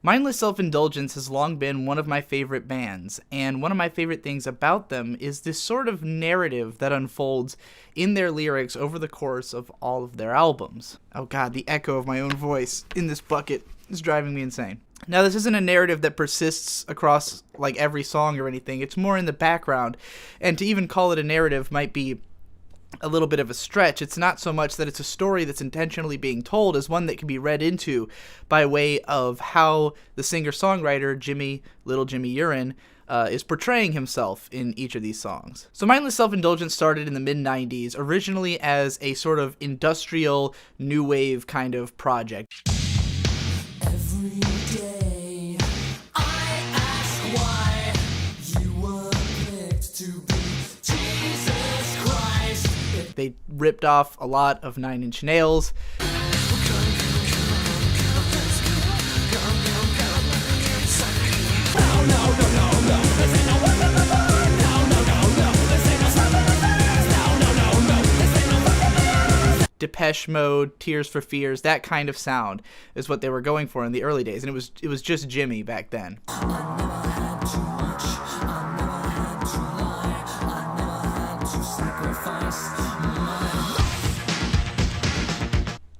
Mindless Self-Indulgence has long been one of my favorite bands, and one of my favorite things about them is this sort of narrative that unfolds in their lyrics over the course of all of their albums. Oh god, the echo of my own voice in this bucket is driving me insane. Now, this isn't a narrative that persists across like every song or anything, it's more in the background, and to even call it a narrative might be a little bit of a stretch. It's not so much that it's a story that's intentionally being told as one that can be read into by way of how the singer-songwriter Jimmy, Little Jimmy Yurin, is portraying himself in each of these songs. So Mindless Self-Indulgence started in the mid-90s, originally as a sort of industrial, new wave kind of project. Every day I ask why you were picked to be Jesus Christ. They ripped off a lot of Nine Inch Nails. Depeche Mode, Tears for Fears, that kind of sound is what they were going for in the early days, and it was just Jimmy back then.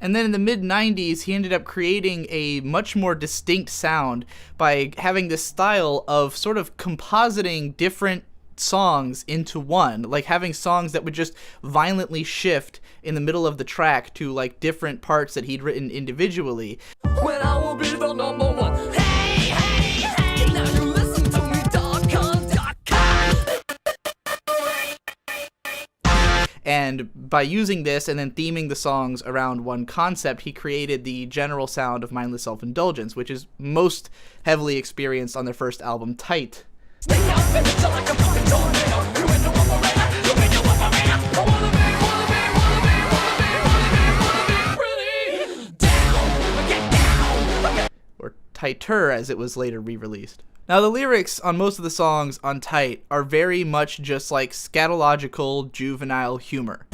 And then in the mid-90s, he ended up creating a much more distinct sound by having this style of sort of compositing different songs into one, like having songs that would just violently shift in the middle of the track to like different parts that he'd written individually. When I will be the number one. Hey, hey, hey, now you listen to me, And by using this and then theming the songs around one concept, he created the general sound of Mindless Self-Indulgence, which is most heavily experienced on their first album, Tight. Or Tighter, as it was later re-released. Now, the lyrics on most of the songs on Tight are very much just like scatological, juvenile humor.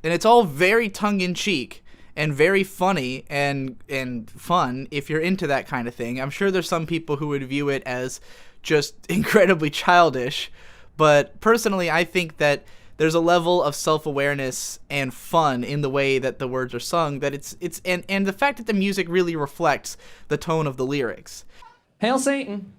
And it's all very tongue-in-cheek and very funny and fun if you're into that kind of thing. I'm sure there's some people who would view it as just incredibly childish, but personally I think that there's a level of self-awareness and fun in the way that the words are sung that it's and the fact that the music really reflects the tone of the lyrics. Hail Satan!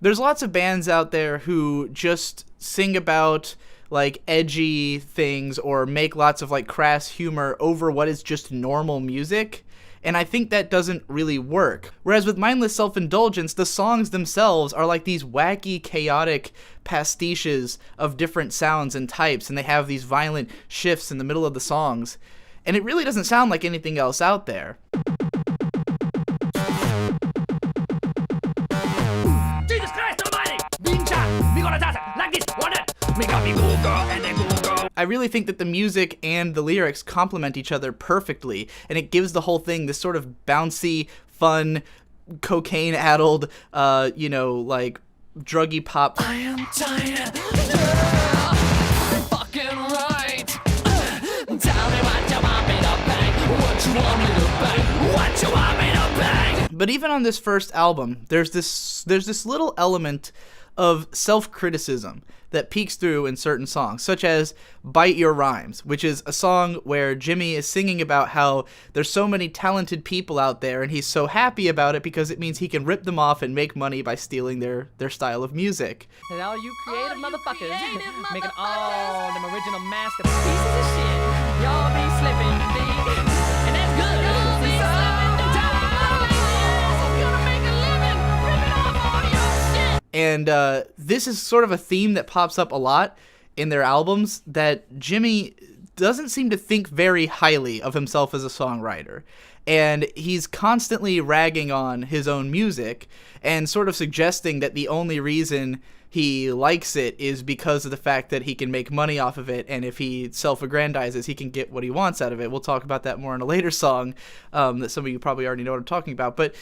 There's lots of bands out there who just sing about like edgy things or make lots of like crass humor over what is just normal music, and I think that doesn't really work. Whereas with Mindless Self-Indulgence, the songs themselves are like these wacky, chaotic pastiches of different sounds and types, and they have these violent shifts in the middle of the songs, and it really doesn't sound like anything else out there. Jesus Christ Almighty! Bincha! Me gonna dance like this, want it? Me got me cool girl and then cool girl. I really think that the music and the lyrics complement each other perfectly, and it gives the whole thing this sort of bouncy, fun, cocaine-addled, like druggy pop. I am tired. Yeah, fucking right. Tell me what you want me to bang. What you want me to bang. What you want me to bang. But even on this first album, there's this little element of self-criticism that peeks through in certain songs, such as Bite Your Rhymes, which is a song where Jimmy is singing about how there's so many talented people out there and he's so happy about it because it means he can rip them off and make money by stealing their style of music. And all you creative motherfuckers making all them original masterpieces of shit. Y'all be slipping, B. And that's good. Y'all be slipping, gonna make a living, ripping off all your shit. And this is sort of a theme that pops up a lot in their albums that Jimmy doesn't seem to think very highly of himself as a songwriter. And he's constantly ragging on his own music and sort of suggesting that the only reason he likes it is because of the fact that he can make money off of it, and if he self-aggrandizes, he can get what he wants out of it. We'll talk about that more in a later song that some of you probably already know what I'm talking about. But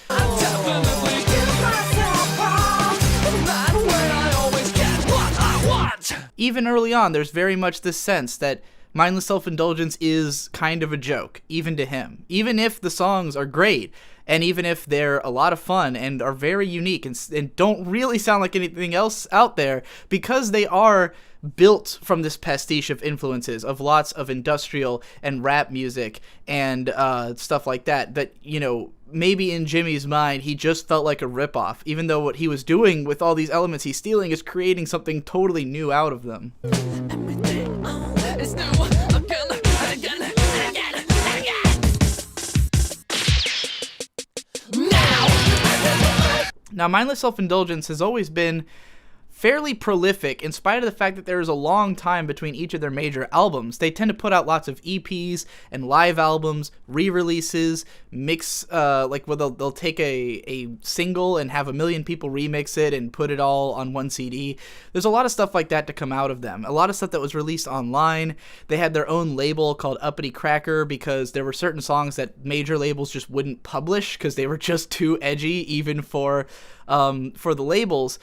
even early on, there's very much this sense that mindless self-indulgence is kind of a joke, even to him. Even if the songs are great, and even if they're a lot of fun and are very unique and don't really sound like anything else out there, because they are built from this pastiche of influences of lots of industrial and rap music and stuff like that, that, you know, maybe in Jimmy's mind, he just felt like a ripoff, even though what he was doing with all these elements he's stealing is creating something totally new out of them. Now, mindless self-indulgence has always been fairly prolific in spite of the fact that there is a long time between each of their major albums. They tend to put out lots of EPs and live albums, re-releases, mix, like where they'll take a single and have 1 million people remix it and put it all on one CD. There's a lot of stuff like that to come out of them. A lot of stuff that was released online. They had their own label called Uppity Cracker because there were certain songs that major labels just wouldn't publish because they were just too edgy even for the labels.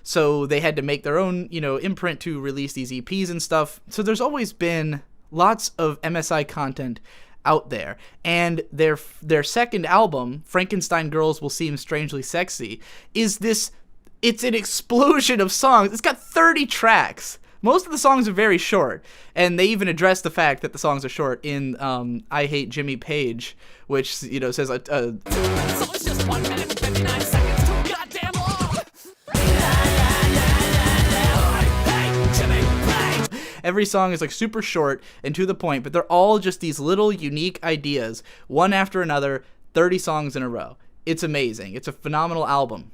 So they had to make their own, imprint to release these EPs and stuff. So there's always been lots of MSI content out there. And their second album, Frankenstein Girls Will Seem Strangely Sexy, it's an explosion of songs. It's got 30 tracks. Most of the songs are very short, and they even address the fact that the songs are short in I Hate Jimmy Page, which, says... So it's just 1 minute and 59 seconds too goddamn long! Every song is, like, super short and to the point, but they're all just these little unique ideas, one after another, 30 songs in a row. It's amazing. It's a phenomenal album.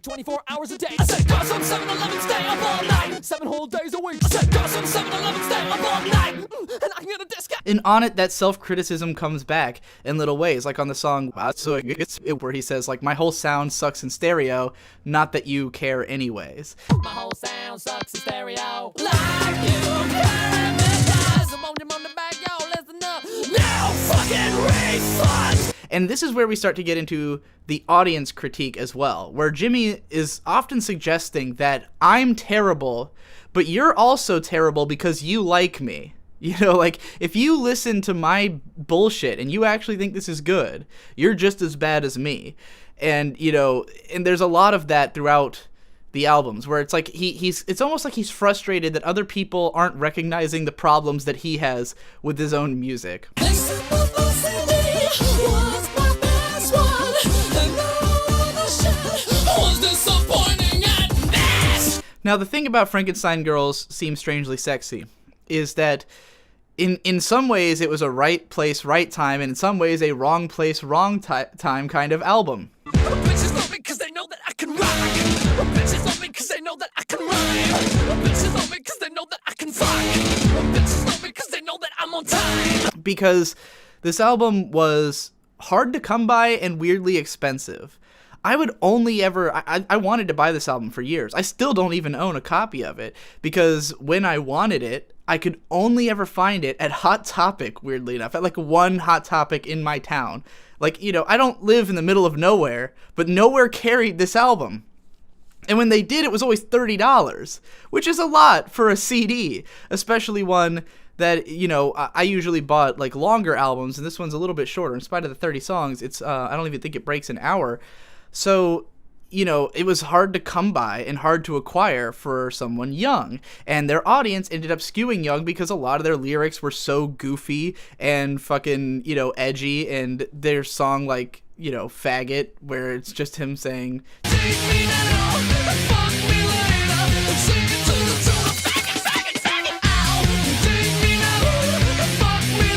24 hours a day. I said, go some 7-Eleven, stay up all night. 7 whole days a week. I said, go some 7-Eleven, stay up all night. And I can get a discount. And on it, that self-criticism comes back in little ways, like on the song where he says, like, my whole sound sucks in stereo, not that you care anyways. My whole sound sucks in stereo. Like you care in this eyes. I'm on the back, yo, listen up. No fucking refund. And this is where we start to get into the audience critique as well, where Jimmy is often suggesting that I'm terrible, but you're also terrible because you like me. Like, if you listen to my bullshit and you actually think this is good, you're just as bad as me. And, and there's a lot of that throughout the albums, where it's like it's almost like he's frustrated that other people aren't recognizing the problems that he has with his own music. Now, the thing about Frankenstein Girls Seem Strangely Sexy is that in some ways it was a right place, right time, and in some ways a wrong place, wrong time kind of album. Bitches love me because they know that I can rock. Bitches love me because they know that I can rhyme. Bitches love me because they know that I can fuck. Bitches love me because they know that I'm on time. Because this album was hard to come by and weirdly expensive. I would only ever... I wanted to buy this album for years. I still don't even own a copy of it, because when I wanted it, I could only ever find it at Hot Topic, weirdly enough, at like one Hot Topic in my town. Like, I don't live in the middle of nowhere, but nowhere carried this album. And when they did, it was always $30, which is a lot for a CD, especially one that, I usually bought like longer albums, and this one's a little bit shorter. In spite of the 30 songs, it's I don't even think it breaks an hour. So, it was hard to come by and hard to acquire for someone young. And their audience ended up skewing young because a lot of their lyrics were so goofy and fucking, edgy. And their song like, Faggot, where it's just him saying, take me now, fuck me later, sing it to the tune of faggot, faggot, faggot, ow. Take me now, fuck me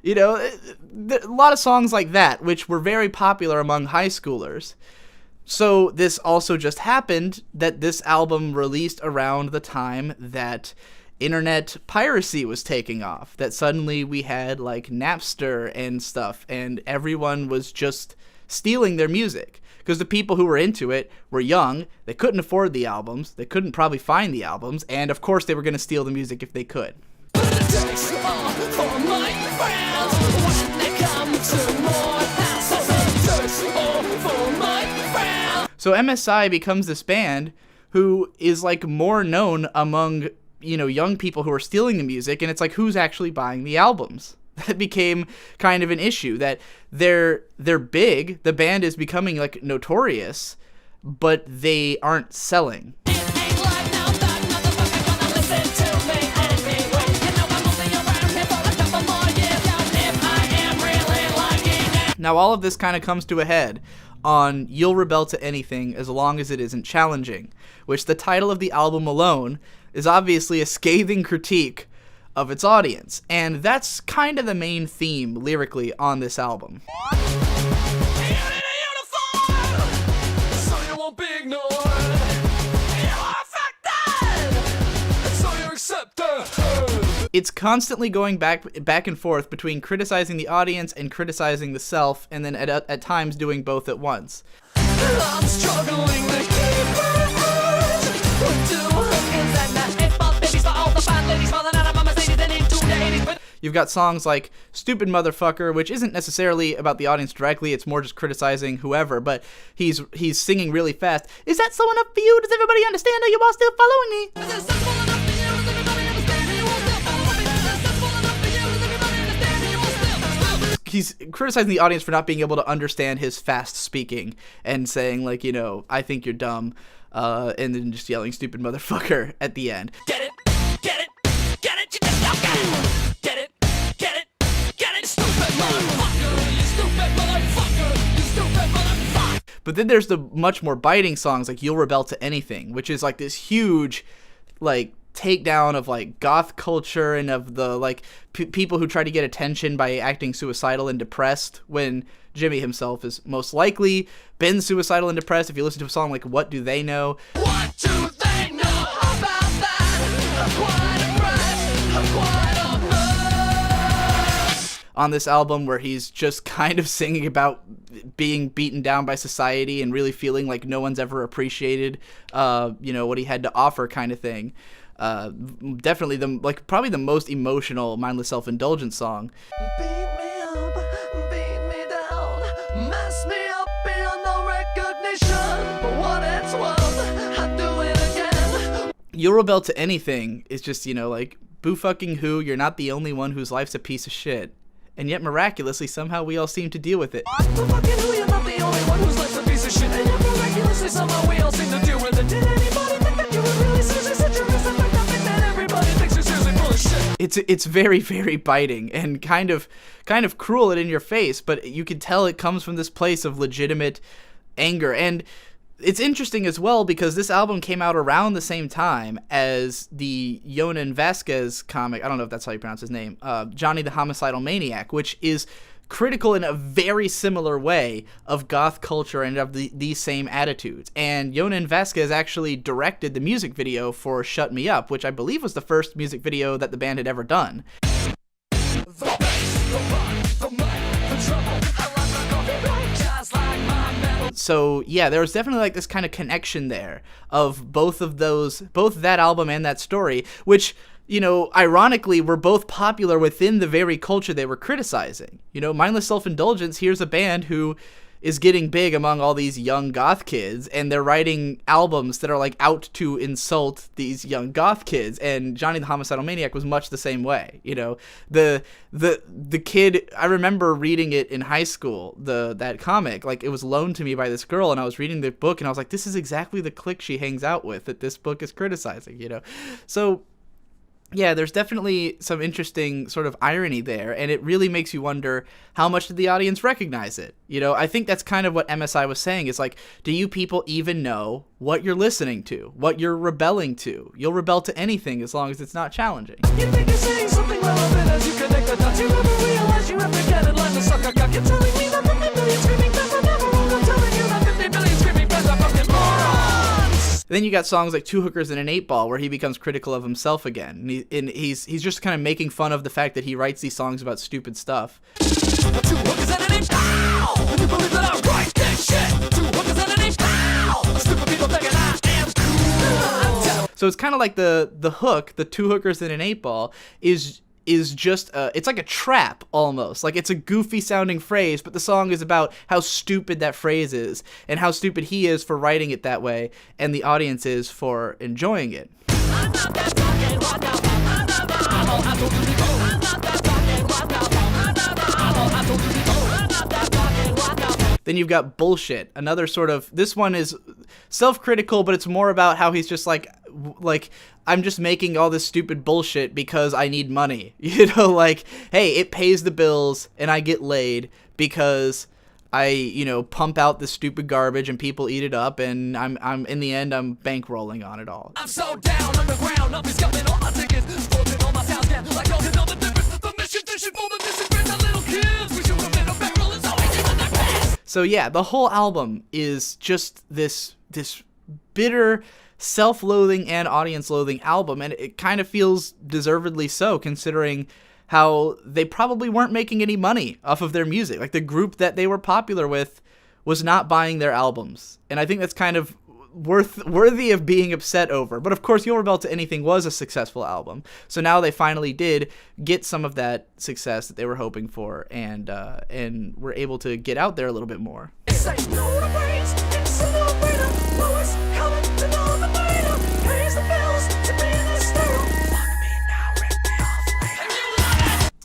later. a lot of songs like that, which were very popular among high schoolers. So this also just happened that this album released around the time that internet piracy was taking off, that suddenly we had like Napster and stuff, and everyone was just stealing their music. Because the people who were into it were young, they couldn't afford the albums, they couldn't probably find the albums, and of course they were going to steal the music if they could. So MSI becomes this band who is like more known among, you know, young people who are stealing the music, and it's like, who's actually buying the albums? That became kind of an issue, that they're big, the band is becoming like notorious, but they aren't selling. Now all of this kind of comes to a head on You'll Rebel to Anything as Long as It Isn't Challenging, which the title of the album alone is obviously a scathing critique of its audience, and that's kind of the main theme lyrically on this album. It's constantly going back and forth between criticizing the audience and criticizing the self, and then at times doing both at once. I'm struggling to keep my eyes. You've got songs like Stupid Motherfucker, which isn't necessarily about the audience directly, it's more just criticizing whoever, but he's singing really fast. Is that slow enough for you? Does everybody understand? Are you all still following me? He's criticizing the audience for not being able to understand his fast speaking and saying, like, you know, I think you're dumb, and then just yelling stupid motherfucker at the end. Get it, get it, get it, you just don't get it. Get it, get it, get it, stupid motherfucker, you stupid motherfucker, you stupid motherfucker. But then there's the much more biting songs like You'll Rebel to Anything, which is like this huge, like, takedown of like goth culture and of the like people who try to get attention by acting suicidal and depressed, when Jimmy himself is most likely been suicidal and depressed. If you listen to a song like What Do They Know? What do they know about that? I'm quite impressed. On this album, where he's just kind of singing about being beaten down by society and really feeling like no one's ever appreciated you know, what he had to offer, kind of thing. Definitely probably the most emotional Mindless Self-Indulgence song. Beat me up, beat me down, mess me up beyond no recognition, but what it's worth, I'd do it again. You'll Rebel to Anything is just, you know, like, boo fucking who, you're not the only one whose life's a piece of shit. And yet miraculously, somehow we all seem to deal with it. Boo fucking who, you're not the only one whose life's a piece of shit. And yet miraculously, somehow we all seem to deal with it. Did anybody think that you were really seriously such a risk? It's very, very biting and kind of cruel and in your face, but you can tell it comes from this place of legitimate anger. And it's interesting as well because this album came out around the same time as the Yonan Vasquez comic. I don't know if that's how you pronounce his name. Johnny the Homicidal Maniac, which is critical in a very similar way of goth culture and of these same attitudes. And Yonan Vasquez actually directed the music video for Shut Me Up, which I believe was the first music video that the band had ever done. So yeah, there was definitely like this kind of connection there of both that album and that story, which, you know, ironically, were both popular within the very culture they were criticizing. You know, Mindless Self-Indulgence, here's a band who is getting big among all these young goth kids, and they're writing albums that are like out to insult these young goth kids. And Johnny the Homicidal Maniac was much the same way. You know, the kid, I remember reading it in high school, that comic, like it was loaned to me by this girl, and I was reading the book and I was like, this is exactly the clique she hangs out with that this book is criticizing, you know? So yeah, there's definitely some interesting sort of irony there, and it really makes you wonder, how much did the audience recognize it? You know, I think that's kind of what MSI was saying, is like, do you people even know what you're listening to, what you're rebelling to? You'll rebel to anything as long as it's not challenging. You think you're saying something relevant as you connect the dots, you never realize you have to get it like the Then you got songs like Two Hookers and an 8-Ball, where he becomes critical of himself again. And he's just kind of making fun of the fact that he writes these songs about stupid stuff. Two hookers and an 8-Ball. Can you believe that I write this shit? Two hookers and an 8-Ball. Stupid people thinking I am cool. So it's kind of like the hook, the Two Hookers and an 8-Ball, is just it's like a trap almost. Like, it's a goofy sounding phrase, but the song is about how stupid that phrase is and how stupid he is for writing it that way, and the audience is for enjoying it. Then you've got Bullshit, another sort of, this one is self-critical, but it's more about how he's just like, I'm just making all this stupid bullshit because I need money. You know, like, hey, it pays the bills and I get laid because I, pump out this stupid garbage and people eat it up, and I'm in the end, I'm bankrolling on it all. I'm so down on the ground, I'll be scuffing all my tickets, sporting all my sounds down, like y'all know the difference. The mission for the disagrees on little kids. We should have been a bankroll, it's always in their past. So yeah, the whole album is just this bitter, self-loathing and audience-loathing album, and it kind of feels deservedly so, considering how they probably weren't making any money off of their music. Like, the group that they were popular with was not buying their albums, and I think that's kind of worthy of being upset over. But of course, You'll Rebel to Anything was a successful album, so now they finally did get some of that success that they were hoping for, and were able to get out there a little bit more. It's like no to praise, it's a no-brainer. Lowest common denominator pays the bills to be in the store. Fuck me now, rip me off later.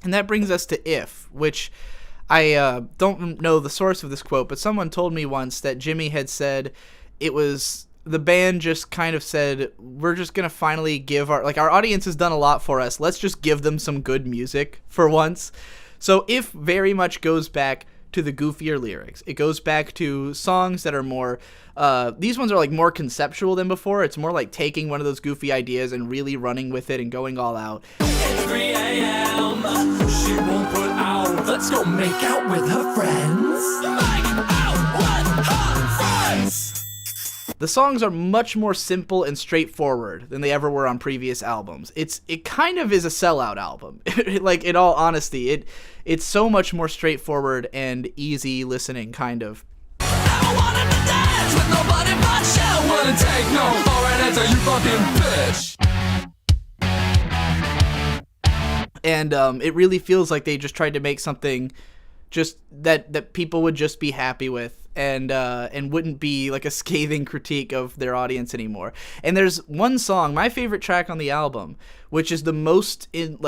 And that brings us to If, which I don't know the source of this quote, but someone told me once that Jimmy had said it was, the band just kind of said, we're just going to finally give our audience has done a lot for us. Let's just give them some good music for once. So If very much goes back to the goofier lyrics. It goes back to songs that are more, these ones are like more conceptual than before. It's more like taking one of those goofy ideas and really running with it and going all out. It's 3 a.m. She won't put out. Let's go make out with her friends. Make out with her friends. The songs are much more simple and straightforward than they ever were on previous albums. It kind of is a sellout album. Like, in all honesty, it's so much more straightforward and easy listening, kind of. I wanted to dance with nobody but you. Wouldn't take no for an answer, you fucking bitch. And it really feels like they just tried to make something just that people would just be happy with, and wouldn't be like a scathing critique of their audience anymore. And there's one song, my favorite track on the album, which is the most in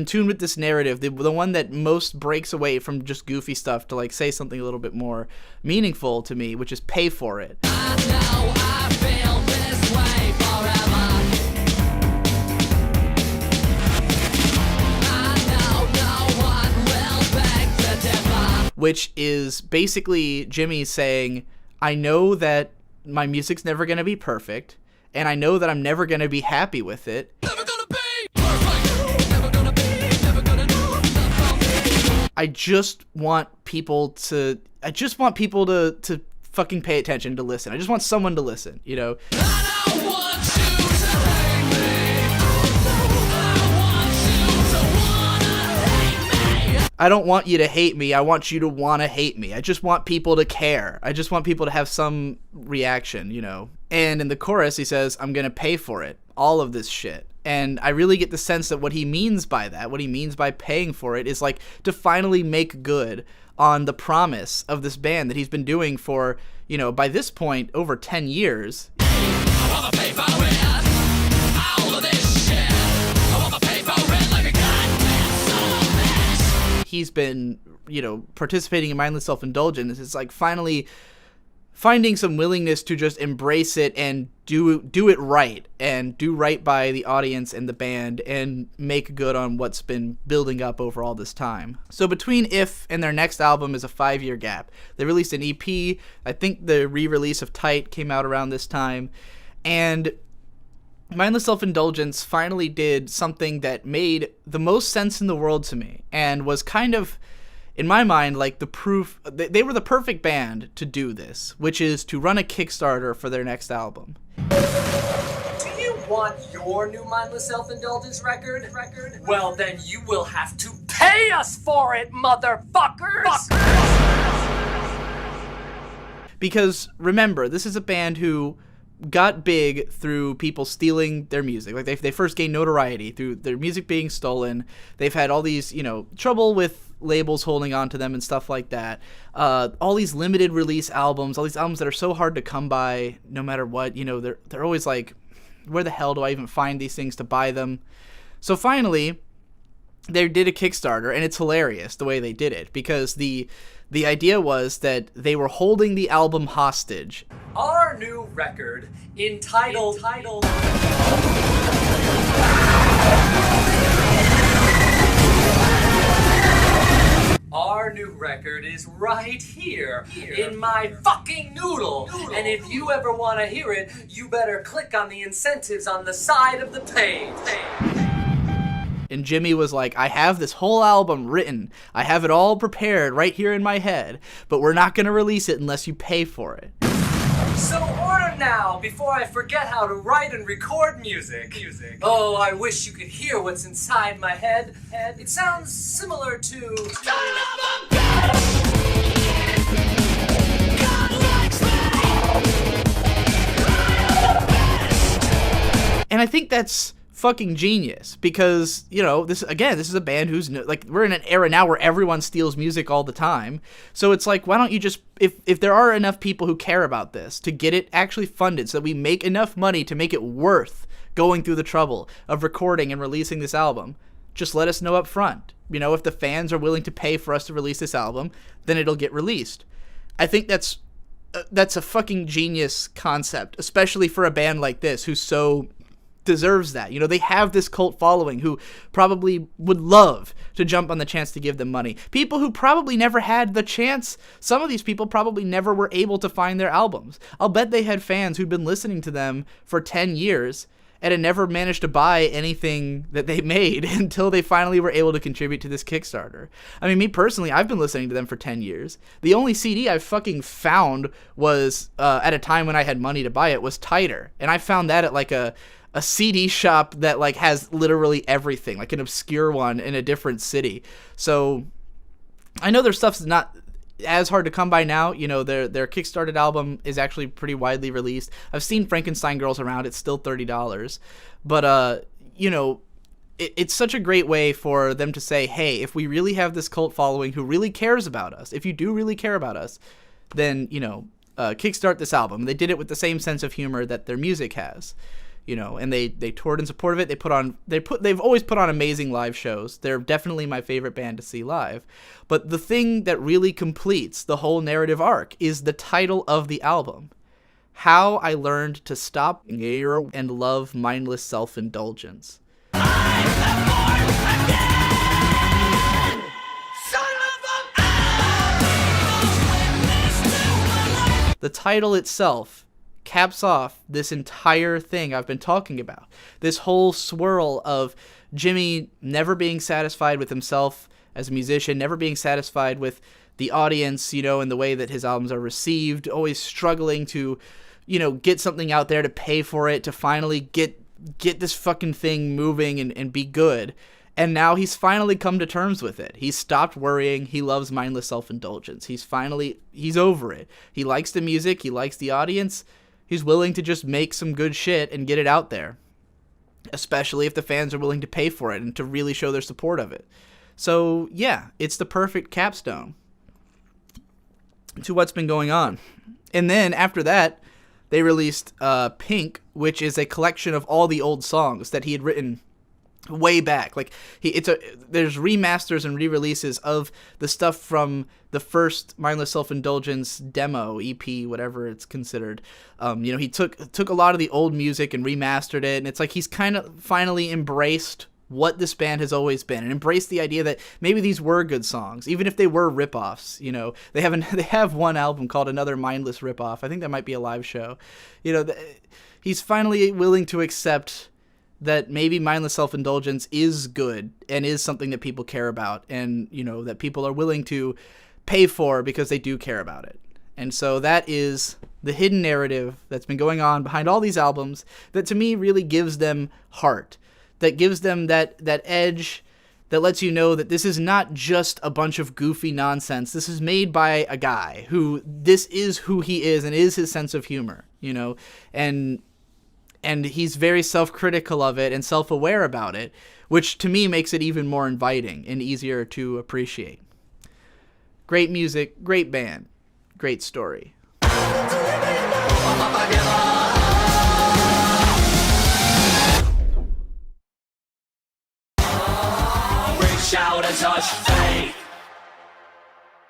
tune with this narrative, the one that most breaks away from just goofy stuff to like say something a little bit more meaningful to me, which is Pay For It. I know I feel this way forever. Which is basically Jimmy saying, I know that my music's never going to be perfect, and I know that I'm never going to be happy with it. Never gonna be perfect. Never gonna be, never gonna know love from me. I just want people to fucking pay attention, to listen. I just want someone to listen, you know? I don't want you to hate me. I don't want you to hate me. I want you to want to hate me. I just want people to care. I just want people to have some reaction, you know? And in the chorus, he says, I'm going to pay for it. All of this shit. And I really get the sense that what he means by that, what he means by paying for it, is like to finally make good on the promise of this band that he's been doing for, you know, by this point, over 10 years. I wanna pay for it. All of this shit. I wanna pay for it like a goddamn soul. He's been, you know, participating in Mindless Self-Indulgence. It's like finally finding some willingness to just embrace it and do it right, and do right by the audience and the band, and make good on what's been building up over all this time. So between If and their next album is a 5-year gap. They released an EP. I think the re-release of Tight came out around this time, and Mindless Self-Indulgence finally did something that made the most sense in the world to me, and was kind of, in my mind, like the proof, they were the perfect band to do this, which is to run a Kickstarter for their next album. Do you want your new mindless self-indulgence record? Well, then you will have to pay us for it, motherfuckers! Because remember, this is a band who got big through people stealing their music. Like they first gained notoriety through their music being stolen. They've had all these, trouble with labels holding on to them and stuff like that. All these limited release albums, all these albums that are so hard to come by no matter what. They're always like, where the hell do I even find these things to buy them? So finally, they did a Kickstarter, and it's hilarious the way they did it, because the idea was that they were holding the album hostage. Our new record, entitled Our new record is right here in my fucking noodle. And if you ever want to hear it, you better click on the incentives on the side of the page. And Jimmy was like, I have this whole album written. I have it all prepared right here in my head, but we're not going to release it unless you pay for it. So order now before I forget how to write and record music. Oh, I wish you could hear what's inside my head. It sounds similar to... And I think that's fucking genius, because this is a band who's like, we're in an era now where everyone steals music all the time. So it's like, why don't you just, if there are enough people who care about this, to get it actually funded so that we make enough money to make it worth going through the trouble of recording and releasing this album, just let us know up front. If the fans are willing to pay for us to release this album, then it'll get released. I think that's a fucking genius concept, especially for a band like this who so deserves that. They have this cult following who probably would love to jump on the chance to give them money. People who probably never had the chance. Some of these people probably never were able to find their albums. I'll bet they had fans who'd been listening to them for 10 years and had never managed to buy anything that they made until they finally were able to contribute to this Kickstarter. I mean, me personally, I've been listening to them for 10 years. The only CD I fucking found was, at a time when I had money to buy it, was Tighter. And I found that at like a CD shop that like has literally everything, like an obscure one in a different city. So I know their stuff's not as hard to come by now. Their Kickstarted album is actually pretty widely released. I've seen Frankenstein Girls around. It's still $30. But, it's such a great way for them to say, hey, if we really have this cult following who really cares about us, if you do really care about us, then, kickstart this album. They did it with the same sense of humor that their music has. And they toured in support of it. They've always put on amazing live shows. They're definitely my favorite band to see live. But the thing that really completes the whole narrative arc is the title of the album. How I Learned to Stop and Love Mindless Self-Indulgence. The title itself caps off this entire thing I've been talking about. This whole swirl of Jimmy never being satisfied with himself as a musician, never being satisfied with the audience, and the way that his albums are received, always struggling to, get something out there, to pay for it, to finally get this fucking thing moving and be good. And now he's finally come to terms with it. He's stopped worrying. He loves mindless self-indulgence. He's over it. He likes the music. He likes the audience. He's willing to just make some good shit and get it out there, especially if the fans are willing to pay for it and to really show their support of it. So, yeah, it's the perfect capstone to what's been going on. And then after that, they released Pink, which is a collection of all the old songs that he had written way back. Like there's remasters and re-releases of the stuff from the first Mindless Self-Indulgence demo, EP, whatever it's considered. He took a lot of the old music and remastered it, and it's like he's kind of finally embraced what this band has always been, and embraced the idea that maybe these were good songs, even if they were ripoffs. They have one album called Another Mindless Ripoff. I think that might be a live show. He's finally willing to accept that maybe mindless self-indulgence is good and is something that people care about, and, you know, that people are willing to pay for because they do care about it. And so that is the hidden narrative that's been going on behind all these albums that to me really gives them heart, that gives them that edge, that lets you know that this is not just a bunch of goofy nonsense. This is made by a guy who, this is who he is and is his sense of humor, you know, and he's very self-critical of it and self-aware about it, which to me makes it even more inviting and easier to appreciate. Great music, great band, great story. Shout and touch.